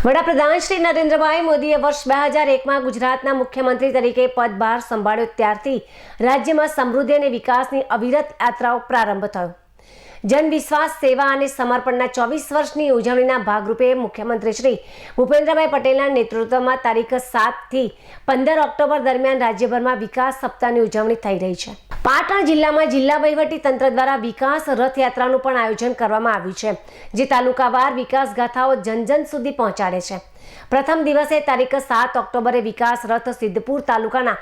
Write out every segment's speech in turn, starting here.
વડાપ્રધાન શ્રી નરેન્દ્રભાઈ મોદીએ વર્ષ 2001માં ગુજરાતના મુખ્યમંત્રી તરીકે પદભાર સંભાળ્યો ત્યારથી રાજ્યમાં સમૃદ્ધિ અને વિકાસની અવિરત યાત્રાઓ પ્રારંભ થયો। જન વિશ્વાસ સેવા અને સમર્પણના 24 વર્ષની ઉજવણીના ભાગરૂપે મુખ્યમંત્રી શ્રી ભૂપેન્દ્રભાઈ પટેલના નેતૃત્વમાં તારીખ 7 થી 15 ઓક્ટોબર દરમિયાન રાજ્યભરમાં વિકાસ સપ્તાહની ઉજવણી થઈ રહી છે। પાટણ જિલ્લામાં જિલ્લા વહીવટી તંત્ર દ્વારા વિકાસ રથયાત્રાનું પણ આયોજન કરવામાં આવ્યું છે, જે તાલુકાવાર વિકાસ ગાથાઓ જન સુધી પહોંચાડે છે। પ્રથમ દિવસે તારીખ 7 ઓક્ટોબરે વિકાસ રથ સિદ્ધપુર તાલુકાના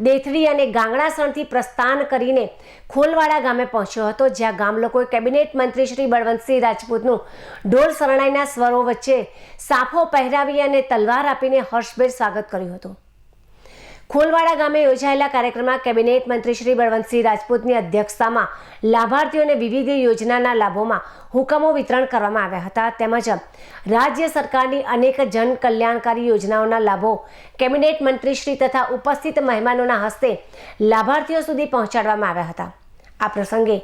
દેથડી અને ગાંગડાસણથી પ્રસ્થાન કરીને ખોલવાડા ગામે પહોંચ્યો હતો, જ્યાં ગામ લોકોએ કેબિનેટ મંત્રી શ્રી બળવંતસિંહ રાજપૂતનું ઢોલ શરણાઈના સ્વરો વચ્ચે સાફો પહેરાવી અને તલવાર આપીને હર્ષભેર સ્વાગત કર્યું હતું। ખોલવાડા ગામે યોજાયેલા કાર્યક્રમમાં કેબિનેટ મંત્રી શ્રી બળવંતસિંહ રાજપૂતની અધ્યક્ષતામાં લાભાર્થીઓને વિવિધ યોજનાના લાભોમાં હુકમો વિતરણ કરવામાં આવ્યા હતા, તેમજ રાજ્ય સરકારની અનેક જન કલ્યાણકારી યોજનાઓના લાભો કેબિનેટ મંત્રી શ્રી તથા ઉપસ્થિત મહેમાનોના હસ્તે લાભાર્થીઓ સુધી પહોંચાડવામાં આવ્યા હતા। આ પ્રસંગે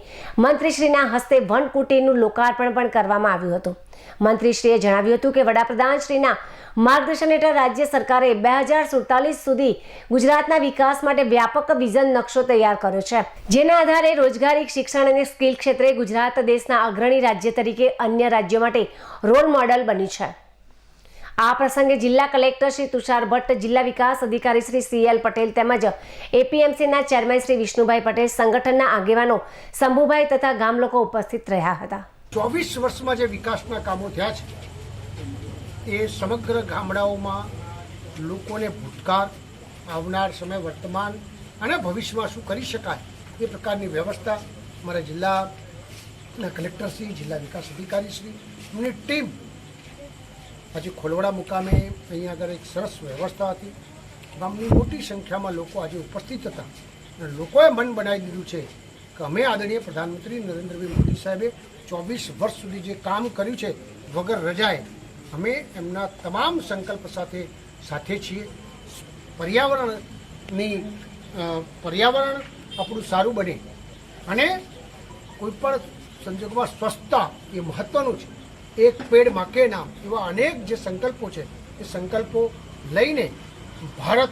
મંત્રીશ્રીના હસ્તે વનકુટીરનું લોકાર્પણ પણ કરવામાં આવ્યું હતું। મંત્રીશ્રીએ જણાવ્યું હતું કે વડાપ્રધાનશ્રીના માર્ગદર્શન હેઠળ રાજ્ય સરકારે 2047 સુધી ગુજરાતના વિકાસ માટે વ્યાપક વિઝન નકશો તૈયાર કર્યો છે, જેના આધારે રોજગારી, શિક્ષણ અને સ્કિલ ક્ષેત્રે ગુજરાત દેશના અગ્રણી રાજ્ય તરીકે અન્ય રાજ્યો માટે રોલ મોડેલ બન્યું છે। આ પ્રસંગે જિલ્લા કલેક્ટર શ્રી તુષાર ભટ્ટ, જિલ્લા વિકાસ અધિકારી શ્રી CL પટેલ તેમજ APMCના ચેરમેન શ્રી વિષ્ણુભાઈ પટેલ, સંગઠનના આગેવાનો શંભુભાઈ તથા ગામ લોકો ઉપસ્થિત રહ્યા હતા। 24 વર્ષમાં જે વિકાસના કામો થયા છે એ સમગ્ર ગામડાઓમાં લોકોને ભૂતકાળ, આવનાર સમય, વર્તમાન અને ભવિષ્યમાં શું કરી શકાય એ પ્રકારની વ્યવસ્થા અમારા જિલ્લાના કલેક્ટરશ્રી, જિલ્લા વિકાસ અધિકારીશ્રીની ટીમ આજે ખોલવાડા મુકામે અહીંયા આગળ એક સરસ વ્યવસ્થા હતી। ગામની મોટી સંખ્યામાં લોકો આજે ઉપસ્થિત હતા અને લોકોએ મન બનાવી દીધું છે કે અમે આદરણીય પ્રધાનમંત્રી નરેન્દ્રભાઈ મોદી સાહેબે 24 વર્ષ સુધી જે કામ કર્યું છે વગર રજાએ, અમે એમના તમામ સંકલ્પ સાથે છીએ। પર્યાવરણ આપણું સારું બને અને કોઈપણ સંજોગોમાં સ્વચ્છતા એ મહત્ત્વનું છે। એક પેડ માં કે નામ એવા અનેક જે સંકલ્પો છે એ સંકલ્પો લઈને ભારત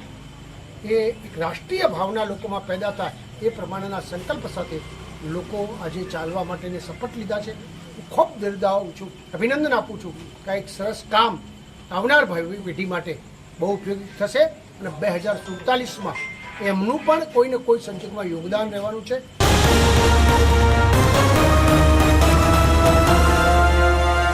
એ એક રાષ્ટ્રીય ભાવના લોકોમાં પેદા થાય એ પ્રમાણેના સંકલ્પ સાથે લોકો આજે ચાલવા માટેની શપથ લીધા છે। હું ખૂબ બિરદાવું છું, અભિનંદન આપું છું કે એક સરસ કામ આવનાર ભાવિ પેઢી માટે બહુ ઉપયોગી થશે અને 2047માં એમનું પણ કોઈને કોઈ સંજોગમાં યોગદાન રહેવાનું છે।